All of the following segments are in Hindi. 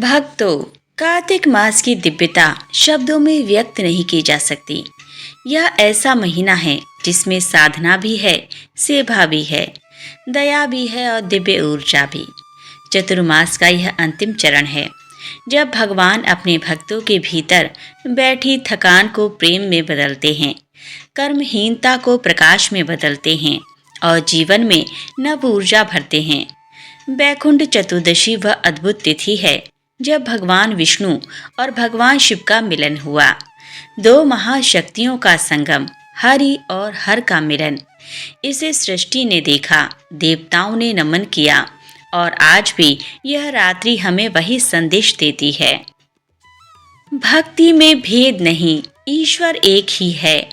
भक्तों, कार्तिक मास की दिव्यता शब्दों में व्यक्त नहीं की जा सकती। यह ऐसा महीना है जिसमें साधना भी है, सेवा भी है, दया भी है और दिव्य ऊर्जा भी। चतुर्मास का यह अंतिम चरण है जब भगवान अपने भक्तों के भीतर बैठी थकान को प्रेम में बदलते हैं, कर्महीनता को प्रकाश में बदलते हैं और जीवन में नव ऊर्जा भरते हैं। बैकुंठ चतुर्दशी वह अद्भुत तिथि है जब भगवान विष्णु और भगवान शिव का मिलन हुआ। दो महाशक्तियों का संगम, हरि और हर का मिलन। इसे सृष्टि ने देखा, देवताओं ने नमन किया और आज भी यह रात्रि हमें वही संदेश देती है। भक्ति में भेद नहीं, ईश्वर एक ही है।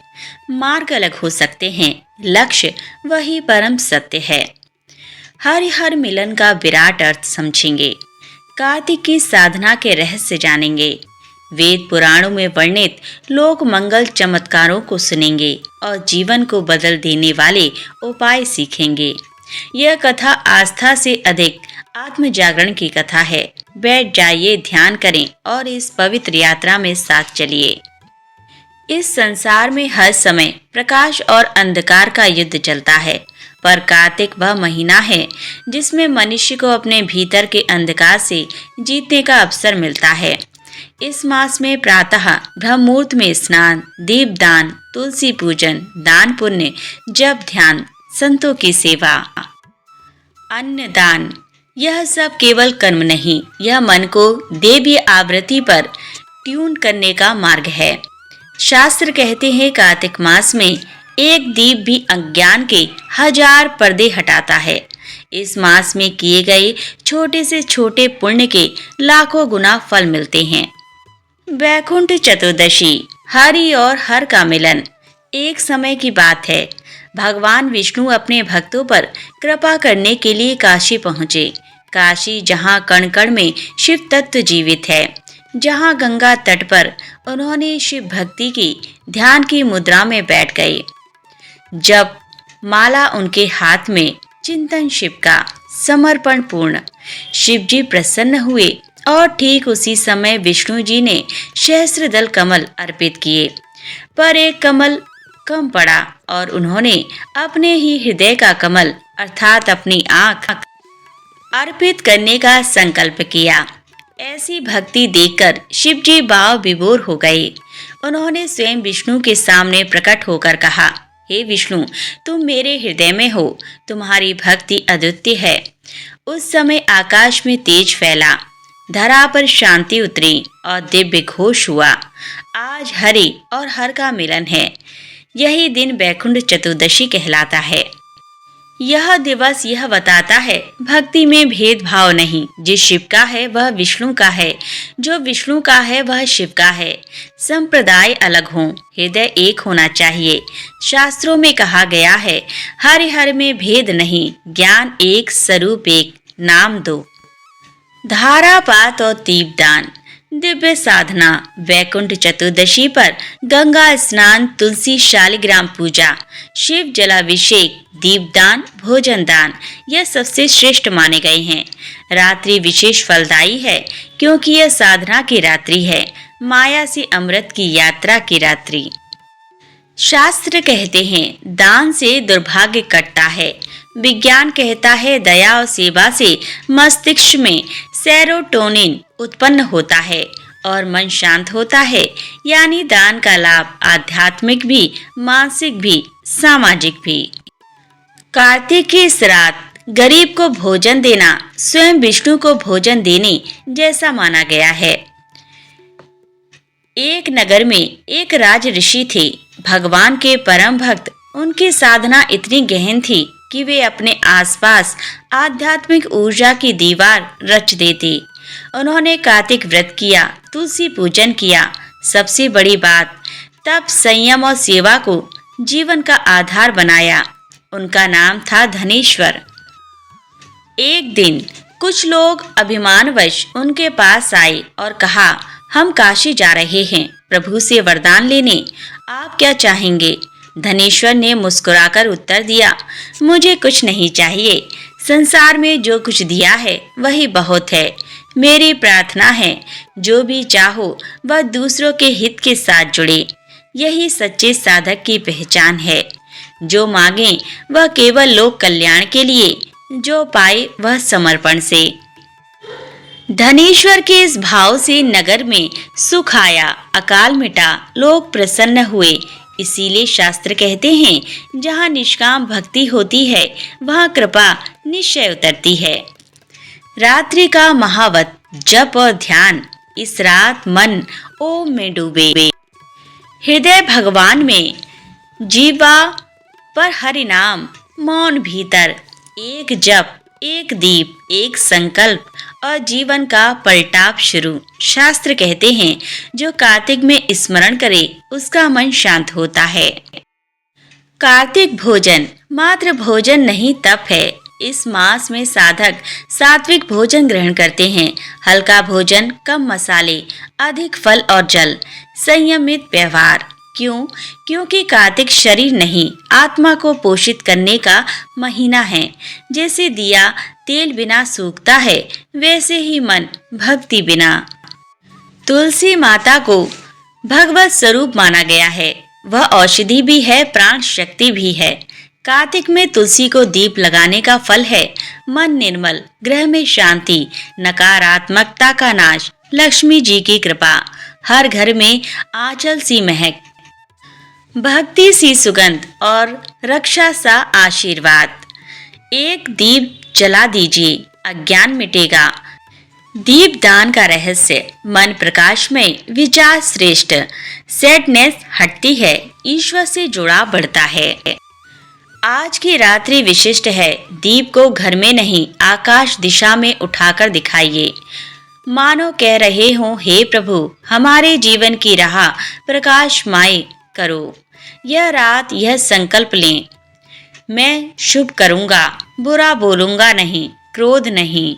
मार्ग अलग हो सकते हैं, लक्ष्य वही परम सत्य है। हरि हर मिलन का विराट अर्थ समझेंगे, कार्तिक की साधना के रहस्य जानेंगे, वेद पुराणों में वर्णित लोक मंगल चमत्कारों को सुनेंगे और जीवन को बदल देने वाले उपाय सीखेंगे। यह कथा आस्था से अधिक आत्म जागरण की कथा है। बैठ जाइए, ध्यान करें और इस पवित्र यात्रा में साथ चलिए। इस संसार में हर समय प्रकाश और अंधकार का युद्ध चलता है, पर कार्तिक वह महीना है जिसमें मनुष्य को अपने भीतर के अंधकार से जीतने का अवसर मिलता है। इस मास में प्रातः ब्रह्म मुहूर्त में स्नान, दीपदान, तुलसी पूजन, दान पुण्य, जप ध्यान, संतों की सेवा, अन्नदान, यह सब केवल कर्म नहीं, यह मन को देवी आवृत्ति पर ट्यून करने का मार्ग है। शास्त्र कहते हैं कार्तिक मास में एक दीप भी अज्ञान के 1000 पर्दे हटाता है। इस मास में किए गए छोटे से छोटे पुण्य के लाखों गुना फल मिलते हैं। बैकुंठ चतुर्दशी, हरि और हर का मिलन। एक समय की बात है, भगवान विष्णु अपने भक्तों पर कृपा करने के लिए काशी पहुँचे। काशी जहाँ कण कण में शिव तत्व जीवित है, जहाँ गंगा तट पर उन्होंने शिव भक्ति की ध्यान की मुद्रा में बैठ गए। जब माला उनके हाथ में, चिंतन शिव का, समर्पण पूर्ण। शिव जी प्रसन्न हुए और ठीक उसी समय विष्णु जी ने सहस्त्रदल कमल अर्पित किए, पर एक कमल कम पड़ा और उन्होंने अपने ही हृदय का कमल अर्थात अपनी आँख अर्पित करने का संकल्प किया। ऐसी भक्ति देखकर शिव जी भाव विभोर हो गए। उन्होंने स्वयं विष्णु के सामने प्रकट होकर कहा, हे विष्णु, तुम मेरे हृदय में हो, तुम्हारी भक्ति अद्वितीय है। उस समय आकाश में तेज फैला, धरा पर शांति उतरी और दिव्य घोष हुआ, आज हरि और हर का मिलन है। यही दिन बैकुंठ चतुर्दशी कहलाता है। यह दिवस यह बताता है, भक्ति में भेदभाव नहीं। जिस शिव का है वह विष्णु का है, जो विष्णु का है वह शिव का है। संप्रदाय अलग हों, हृदय एक होना चाहिए। शास्त्रों में कहा गया है, हरि हर में भेद नहीं, ज्ञान एक, स्वरूप एक, नाम दो। धारापात और दीपदान, दिव्य साधना। बैकुंठ चतुर्दशी पर गंगा स्नान, तुलसी शालिग्राम पूजा, शिव जलाभिषेक, दीपदान, भोजन दान, यह सबसे श्रेष्ठ माने गए हैं। रात्रि विशेष फलदायी है क्योंकि यह साधना की रात्रि है, माया से अमृत की यात्रा की रात्रि। शास्त्र कहते हैं, दान से दुर्भाग्य कटता है। विज्ञान कहता है, दया और सेवा से मस्तिष्क में सेरोटोनिन उत्पन्न होता है और मन शांत होता है। यानी दान का लाभ आध्यात्मिक भी, मानसिक भी, सामाजिक भी। कार्तिक की इस रात गरीब को भोजन देना स्वयं विष्णु को भोजन देने जैसा माना गया है। एक नगर में एक राज ऋषि थे, भगवान के परम भक्त। उनकी साधना इतनी गहन थी कि वे अपने आसपास आध्यात्मिक ऊर्जा की दीवार रच देते। उन्होंने कार्तिक व्रत किया, तुलसी पूजन किया, सबसे बड़ी बात तप, संयम और सेवा को जीवन का आधार बनाया। उनका नाम था धनेश्वर। एक दिन कुछ लोग अभिमानवश उनके पास आए और कहा, हम काशी जा रहे हैं प्रभु से वरदान लेने, आप क्या चाहेंगे? धनेश्वर ने मुस्कुराकर उत्तर दिया, मुझे कुछ नहीं चाहिए, संसार में जो कुछ दिया है वही बहुत है। मेरी प्रार्थना है जो भी चाहो वह दूसरों के हित के साथ जुड़े। यही सच्चे साधक की पहचान है। जो मांगे वह केवल लोक कल्याण के लिए, जो पाए वह समर्पण से। धनेश्वर के इस भाव से नगर में सुख आया, अकाल मिटा, लोग प्रसन्न हुए। इसीलिए शास्त्र कहते हैं जहाँ निष्काम भक्ति होती है वहाँ कृपा निश्चय उतरती है। रात्रि का महावत जप और ध्यान, इस रात मन ओम में डूबे। हृदय भगवान में, जीवा पर हरि नाम, मौन भीतर। एक जप, एक दीप, एक संकल्प और जीवन का पलटाव शुरू। शास्त्र कहते हैं जो कार्तिक में स्मरण करे उसका मन शांत होता है। कार्तिक भोजन मात्र भोजन नहीं, तप है। इस मास में साधक सात्विक भोजन ग्रहण करते हैं। हल्का भोजन, कम मसाले, अधिक फल और जल, संयमित व्यवहार। क्यों? क्योंकि कार्तिक शरीर नहीं, आत्मा को पोषित करने का महीना है। जैसे दिया तेल बिना सूखता है, वैसे ही मन भक्ति बिना। तुलसी माता को भगवत स्वरूप माना गया है। वह औषधि भी है, प्राण शक्ति भी है। कार्तिक में तुलसी को दीप लगाने का फल है मन निर्मल, गृह में शांति, नकारात्मकता का नाश, लक्ष्मी जी की कृपा, हर घर में आंचल सी महक, भक्ति सी सुगंध और रक्षा सा आशीर्वाद। एक दीप जला दीजिए, अज्ञान मिटेगा। दीप दान का रहस्य, मन प्रकाश में, विचार श्रेष्ठ, सैडनेस हटती है, ईश्वर से जुड़ाव बढ़ता है। आज की रात्रि विशिष्ट है। दीप को घर में नहीं, आकाश दिशा में उठाकर दिखाइए। मानो कह रहे हो, हे प्रभु हमारे जीवन की राह प्रकाशमय करो। यह रात यह संकल्प लें, मैं शुभ करूंगा, बुरा बोलूंगा नहीं, क्रोध नहीं,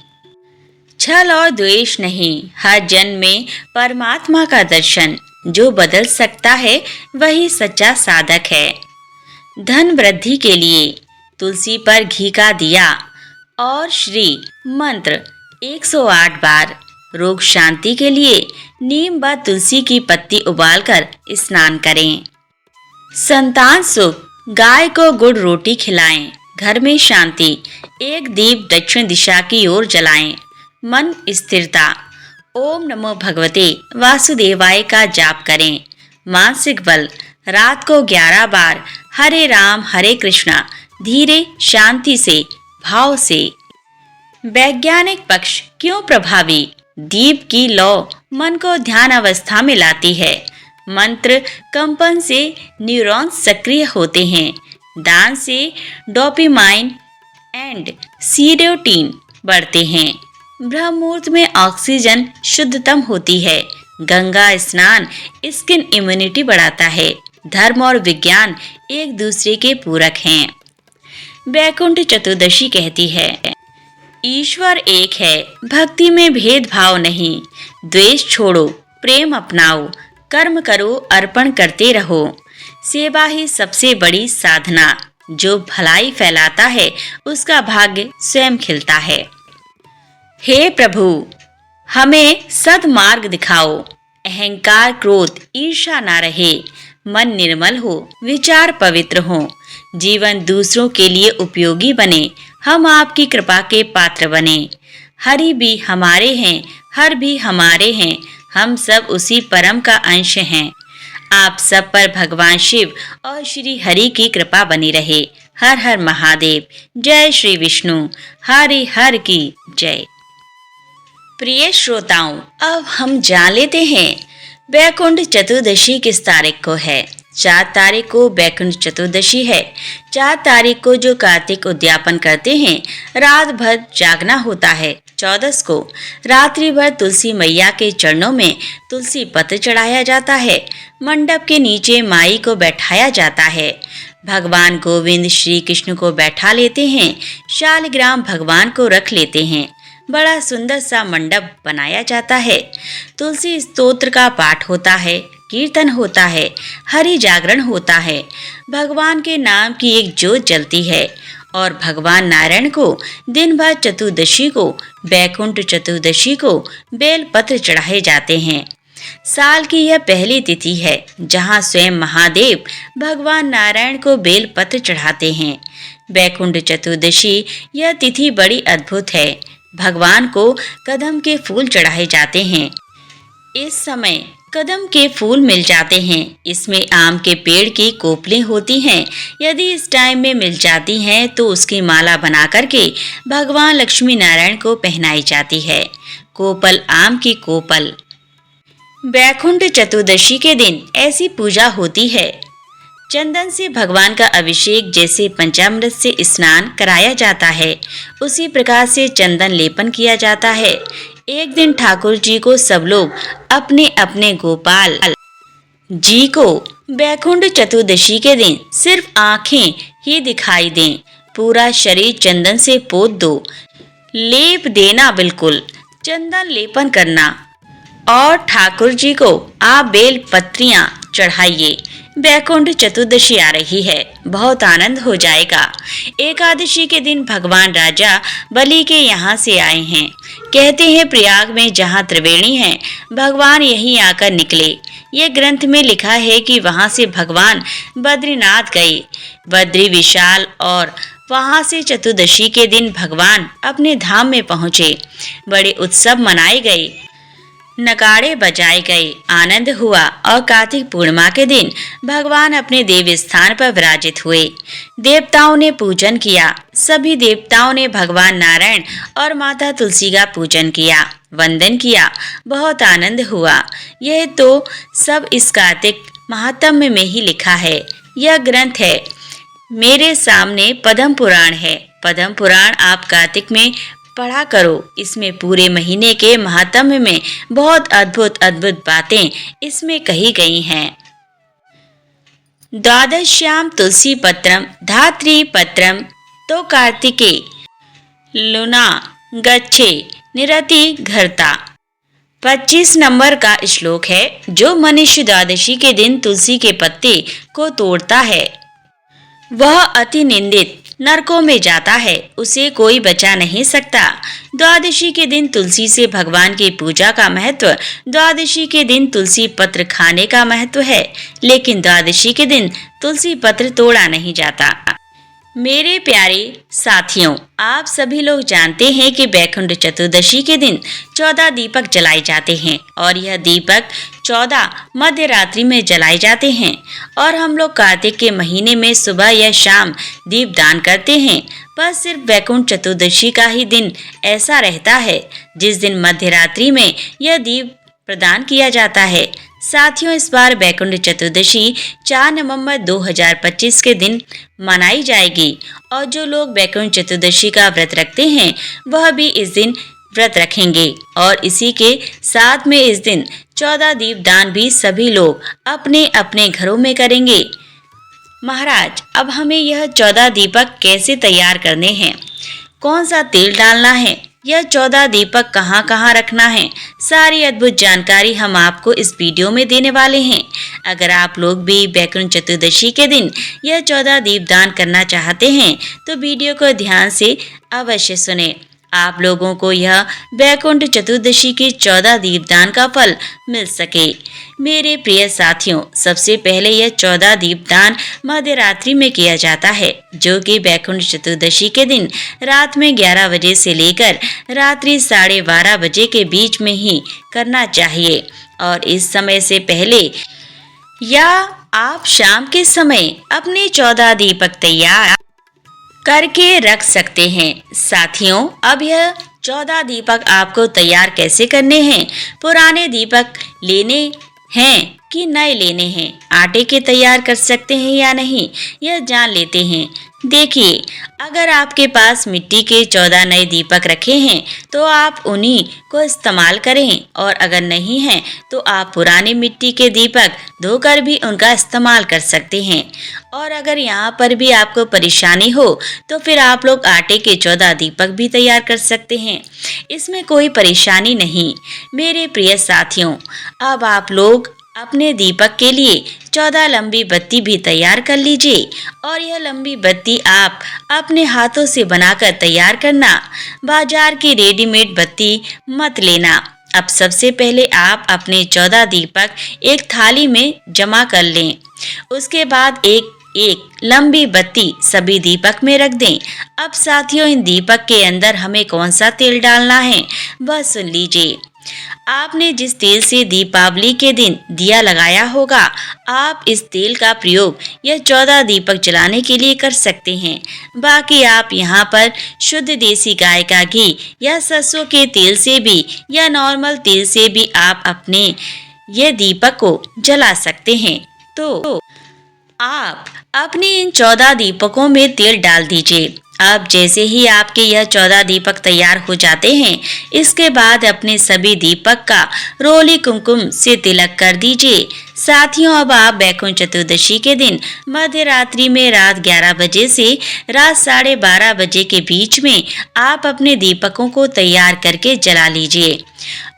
छल और द्वेष नहीं। हर जन्म में परमात्मा का दर्शन। जो बदल सकता है वही सच्चा साधक है। धन वृद्धि के लिए तुलसी पर घी का दिया और श्री मंत्र 108 बार। रोग शांति के लिए नीम व तुलसी की पत्ती उबालकर स्नान करें। संतान सुख, गाय को गुड़ रोटी खिलाएं। घर में शांति, एक दीप दक्षिण दिशा की ओर जलाएं। मन स्थिरता, ओम नमो भगवते वासुदेवाय का जाप करें। मानसिक बल, रात को 11 बार हरे राम हरे कृष्णा धीरे शांति से भाव से। वैज्ञानिक पक्ष क्यों प्रभावी? दीप की लौ मन को ध्यान अवस्था में लाती है। मंत्र कंपन से न्यूरॉन्स सक्रिय होते हैं। दान से डोपामाइन एंड सीरोटोनिन बढ़ते हैं। ब्रह्म मुहूर्त में ऑक्सीजन शुद्धतम होती है। गंगा स्नान स्किन इम्यूनिटी बढ़ाता है। धर्म और विज्ञान एक दूसरे के पूरक हैं। वैकुंठ चतुर्दशी कहती है ईश्वर एक है, भक्ति में भेदभाव नहीं। द्वेष छोड़ो, प्रेम अपनाओ, कर्म करो, अर्पण करते रहो। सेवा ही सबसे बड़ी साधना। जो भलाई फैलाता है उसका भाग्य स्वयं खिलता है। हे प्रभु हमें सद्मार्ग दिखाओ। अहंकार, क्रोध, ईर्ष्या ना रहे। मन निर्मल हो, विचार पवित्र हो, जीवन दूसरों के लिए उपयोगी बने। हम आपकी कृपा के पात्र बने। हरि भी हमारे हैं, हर भी हमारे हैं। हम सब उसी परम का अंश हैं। आप सब पर भगवान शिव और श्री हरि की कृपा बनी रहे। हर हर महादेव। जय श्री विष्णु। हरि हर की जय। प्रिय श्रोताओं, अब हम जान लेते हैं वैकुंठ चतुर्दशी किस तारीख को है। 4 तारीख को वैकुंठ चतुर्दशी है। 4 तारीख को जो कार्तिक उद्यापन करते हैं रात भर जागना होता है। 14 को रात्रि भर तुलसी मैया के चरणों में तुलसी पत्र चढ़ाया जाता है। मंडप के नीचे माई को बैठाया जाता है। भगवान गोविंद श्री कृष्ण को बैठा लेते हैं। शालिग्राम भगवान को रख लेते हैं। बड़ा सुंदर सा मंडप बनाया जाता है। तुलसी स्तोत्र का पाठ होता है, कीर्तन होता है, हरि जागरण होता है। भगवान के नाम की एक ज्योत जलती है और भगवान नारायण को दिन भर चतुर्दशी को, बैकुंठ चतुर्दशी को बेलपत्र चढ़ाए जाते हैं। साल की यह पहली तिथि है जहां स्वयं महादेव भगवान नारायण को बेलपत्र चढ़ाते हैं। बैकुंठ चतुर्दशी यह तिथि बड़ी अद्भुत है। भगवान को कदम के फूल चढ़ाए जाते हैं। इस समय कदम के फूल मिल जाते हैं। इसमें आम के पेड़ की कोपलें होती हैं। यदि इस टाइम में मिल जाती हैं तो उसकी माला बना करके भगवान लक्ष्मी नारायण को पहनाई जाती है। कोपल आम की कोपल। बैकुंठ चतुर्दशी के दिन ऐसी पूजा होती है। चंदन से भगवान का अभिषेक जैसे पंचामृत से स्नान कराया जाता है, उसी प्रकार से चंदन लेपन किया जाता है। एक दिन ठाकुर जी को सब लोग अपने अपने गोपाल जी को बैकुंठ चतुर्दशी के दिन सिर्फ आंखें ही दिखाई दें, पूरा शरीर चंदन से पोत दो। लेप देना, बिल्कुल चंदन लेपन करना और ठाकुर जी को आप बेल पत्रियां चढ़ाइए। बैकुंठ चतुर्दशी आ रही है, बहुत आनंद हो जाएगा। एकादशी के दिन भगवान राजा बलि के यहाँ से आए हैं। कहते हैं प्रयाग में जहाँ त्रिवेणी है, भगवान यहीं आकर निकले। ये ग्रंथ में लिखा है कि वहाँ से भगवान बद्रीनाथ गए। बद्री विशाल और वहाँ से चतुर्दशी के दिन भगवान अपने धाम में पहुँचे। बड़े उत्सव मनाए गए, नगाड़े बजाए गए, आनंद हुआ और कार्तिक पूर्णिमा के दिन भगवान अपने देव स्थान पर विराजित हुए। देवताओं ने पूजन किया। सभी देवताओं ने भगवान नारायण और माता तुलसी का पूजन किया, वंदन किया। बहुत आनंद हुआ। यह तो सब इस कार्तिक महात्म्य में ही लिखा है। यह ग्रंथ है मेरे सामने, पद्म पुराण है। पद्म पुराण आप कार्तिक में पढ़ा करो। इसमें पूरे महीने के महात्म्य में बहुत अद्भुत अद्भुत बातें इसमें कही गई हैं। द्वादश्याम तुलसी पत्रम धात्री पत्रम तो कार्तिके लुना गच्छे निरति घरता। 25 नंबर का श्लोक है। जो मनुष्य द्वादशी के दिन तुलसी के पत्ते को तोड़ता है वह अति निंदित नरकों में जाता है, उसे कोई बचा नहीं सकता। द्वादशी के दिन तुलसी से भगवान की पूजा का महत्व, द्वादशी के दिन तुलसी पत्र खाने का महत्व है, लेकिन द्वादशी के दिन तुलसी पत्र तोड़ा नहीं जाता। मेरे प्यारे साथियों, आप सभी लोग जानते हैं कि बैकुंठ चतुर्दशी के दिन 14 दीपक जलाए जाते हैं और यह दीपक 14 मध्य रात्रि में जलाए जाते हैं और हम लोग कार्तिक के महीने में सुबह या शाम दीप दान करते हैं। पर सिर्फ बैकुंठ चतुर्दशी का ही दिन ऐसा रहता है जिस दिन मध्य रात्रि में यह दीप प्रदान किया जाता है। साथियों, इस बार बैकुंठ चतुर्दशी 4 नवंबर 2025 के दिन मनाई जाएगी और जो लोग बैकुंठ चतुर्दशी का व्रत रखते हैं वह भी इस दिन व्रत रखेंगे और इसी के साथ में इस दिन 14 दीप दान भी सभी लोग अपने अपने घरों में करेंगे। महाराज, अब हमें यह 14 दीपक कैसे तैयार करने हैं, कौन सा तेल डालना है, यह 14 दीपक कहाँ कहाँ रखना है, सारी अद्भुत जानकारी हम आपको इस वीडियो में देने वाले हैं। अगर आप लोग भी बैकुंठ चतुर्दशी के दिन यह 14 दीप दान करना चाहते हैं तो वीडियो को ध्यान से अवश्य सुने। आप लोगों को यह बैकुंठ चतुर्दशी के 14 दीपदान का फल मिल सके। मेरे प्रिय साथियों, सबसे पहले यह 14 दीपदान मध्य रात्रि में किया जाता है, जो कि बैकुंठ चतुर्दशी के दिन रात में 11 बजे से लेकर रात्रि 12:30 बजे के बीच में ही करना चाहिए और इस समय से पहले या आप शाम के समय अपने 14 दीपक तैयार करके रख सकते हैं। साथियों, अब यह 14 दीपक आपको तैयार कैसे करने हैं, पुराने दीपक लेने हैं कि नए लेने हैं, आटे के तैयार कर सकते हैं या नहीं, यह जान लेते हैं। देखिए, अगर आपके पास मिट्टी के 14 नए दीपक रखे हैं तो आप उन्हीं को इस्तेमाल करें और अगर नहीं हैं तो आप पुराने मिट्टी के दीपक धोकर भी उनका इस्तेमाल कर सकते हैं। और अगर यहाँ पर भी आपको परेशानी हो तो फिर आप लोग आटे के 14 दीपक भी तैयार कर सकते हैं, इसमें कोई परेशानी नहीं। मेरे प्रिय साथियों, अब आप लोग अपने दीपक के लिए 14 लंबी बत्ती भी तैयार कर लीजिए और यह लंबी बत्ती आप अपने हाथों से बनाकर तैयार करना। बाजार की रेडीमेड बत्ती मत लेना। अब सबसे पहले आप अपने 14 दीपक एक थाली में जमा कर लें। उसके बाद एक लंबी बत्ती सभी दीपक में रख दें। अब साथियों, इन दीपक के अंदर हमें कौन सा तेल डालना है वह सुन लीजिए। आपने जिस तेल से दीपावली के दिन दिया लगाया होगा, आप इस तेल का प्रयोग यह 14 दीपक जलाने के लिए कर सकते हैं। बाकी आप यहाँ पर शुद्ध देसी गाय का घी या सरसों के तेल से भी या नॉर्मल तेल से भी आप अपने ये दीपक को जला सकते हैं। तो आप अपने इन 14 दीपकों में तेल डाल दीजिए। अब जैसे ही आपके यह 14 दीपक तैयार हो जाते हैं, इसके बाद अपने सभी दीपक का रोली कुमकुम से तिलक कर दीजिए। साथियों, अब आप बैकुंठ चतुर्दशी के दिन मध्य रात्रि में रात 11 बजे से रात 12:30 बजे के बीच में आप अपने दीपकों को तैयार करके जला लीजिए।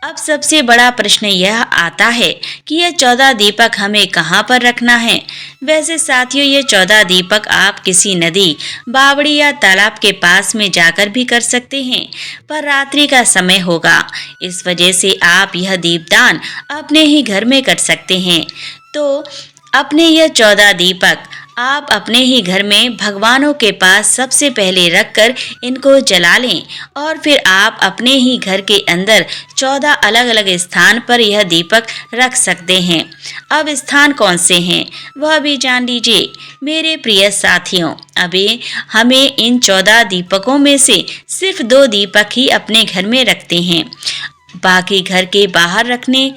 अब सबसे बड़ा प्रश्न यह आता है कि यह 14 दीपक हमें कहाँ पर रखना है। वैसे साथियों, ये 14 दीपक आप किसी नदी, बावड़ी या तालाब के पास में जाकर भी कर सकते हैं, पर रात्रि का समय होगा। इस वजह से आप यह दीपदान अपने ही घर में कर सकते हैं। तो अपने यह 14 दीपक आप अपने ही घर में भगवानों के पास सबसे पहले रखकर इनको जला लें और फिर आप अपने ही घर के अंदर 14 अलग अलग स्थान पर यह दीपक रख सकते हैं। अब स्थान कौन से हैं वह भी जान लीजिए मेरे प्रिय साथियों। अभी हमें इन 14 दीपकों में से सिर्फ 2 दीपक ही अपने घर में रखते हैं, बाकी घर के बाहर रखने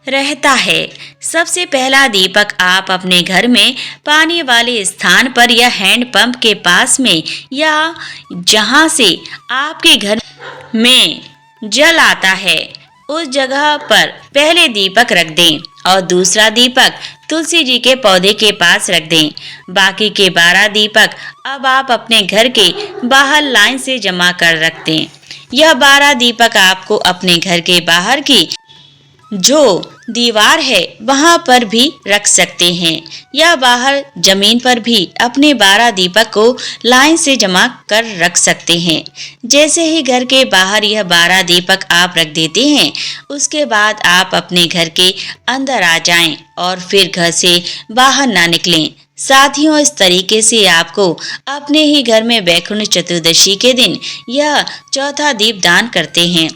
रहता है। सबसे पहला दीपक आप अपने घर में पानी वाले स्थान पर या हैंड पंप के पास में या जहां से आपके घर में जल आता है उस जगह पर पहले दीपक रख दें और दूसरा दीपक तुलसी जी के पौधे के पास रख दें। बाकी के 12 दीपक अब आप अपने घर के बाहर लाइन से जमा कर रख दें। यह 12 दीपक आपको अपने घर के बाहर की जो दीवार है वहां पर भी रख सकते हैं या बाहर जमीन पर भी अपने 12 दीपक को लाइन से जमा कर रख सकते हैं। जैसे ही घर के बाहर यह 12 दीपक आप रख देते हैं, उसके बाद आप अपने घर के अंदर आ जाएं और फिर घर से बाहर ना निकलें। साथियों, इस तरीके से आपको अपने ही घर में बैकुंठ चतुर्दशी के दिन यह चौथा दीप दान करते हैं।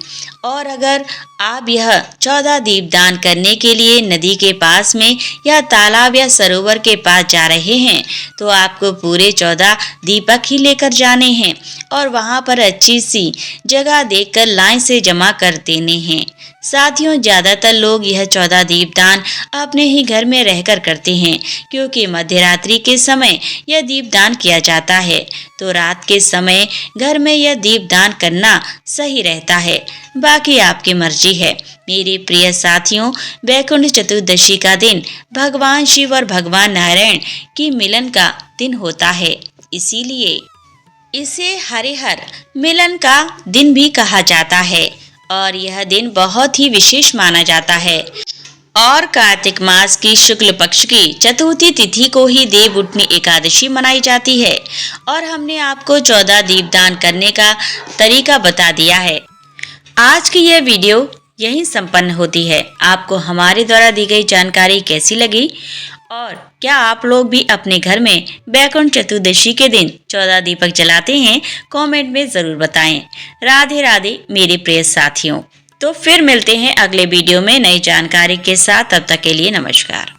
और अगर आप यह 14 दीप दान करने के लिए नदी के पास में या तालाब या सरोवर के पास जा रहे हैं, तो आपको पूरे 14 दीपक ही लेकर जाने हैं और वहां पर अच्छी सी जगह देखकर लाइन से जमा कर देने हैं। साथियों, ज्यादातर लोग यह 14 दीपदान अपने ही घर में रहकर करते हैं, क्योंकि मध्य रात्रि के समय यह दीपदान किया जाता है। तो रात के समय घर में यह दीपदान करना सही रहता है, बाकी आपकी मर्जी है। मेरे प्रिय साथियों, बैकुंठ चतुर्दशी का दिन भगवान शिव और भगवान नारायण की मिलन का दिन होता है, इसीलिए इसे हरिहर मिलन का दिन भी कहा जाता है और यह दिन बहुत ही विशेष माना जाता है। और कार्तिक मास की शुक्ल पक्ष की चतुर्थी तिथि को ही देवउठनी एकादशी मनाई जाती है और हमने आपको 14 दीपदान करने का तरीका बता दिया है। आज की यह वीडियो यहीं संपन्न होती है। आपको हमारे द्वारा दी गई जानकारी कैसी लगी और क्या आप लोग भी अपने घर में बैकुंठ चतुर्दशी के दिन 14 दीपक जलाते हैं? कमेंट में जरूर बताएं। राधे राधे मेरे प्रिय साथियों। तो फिर मिलते हैं अगले वीडियो में नई जानकारी के साथ। तब तक के लिए नमस्कार।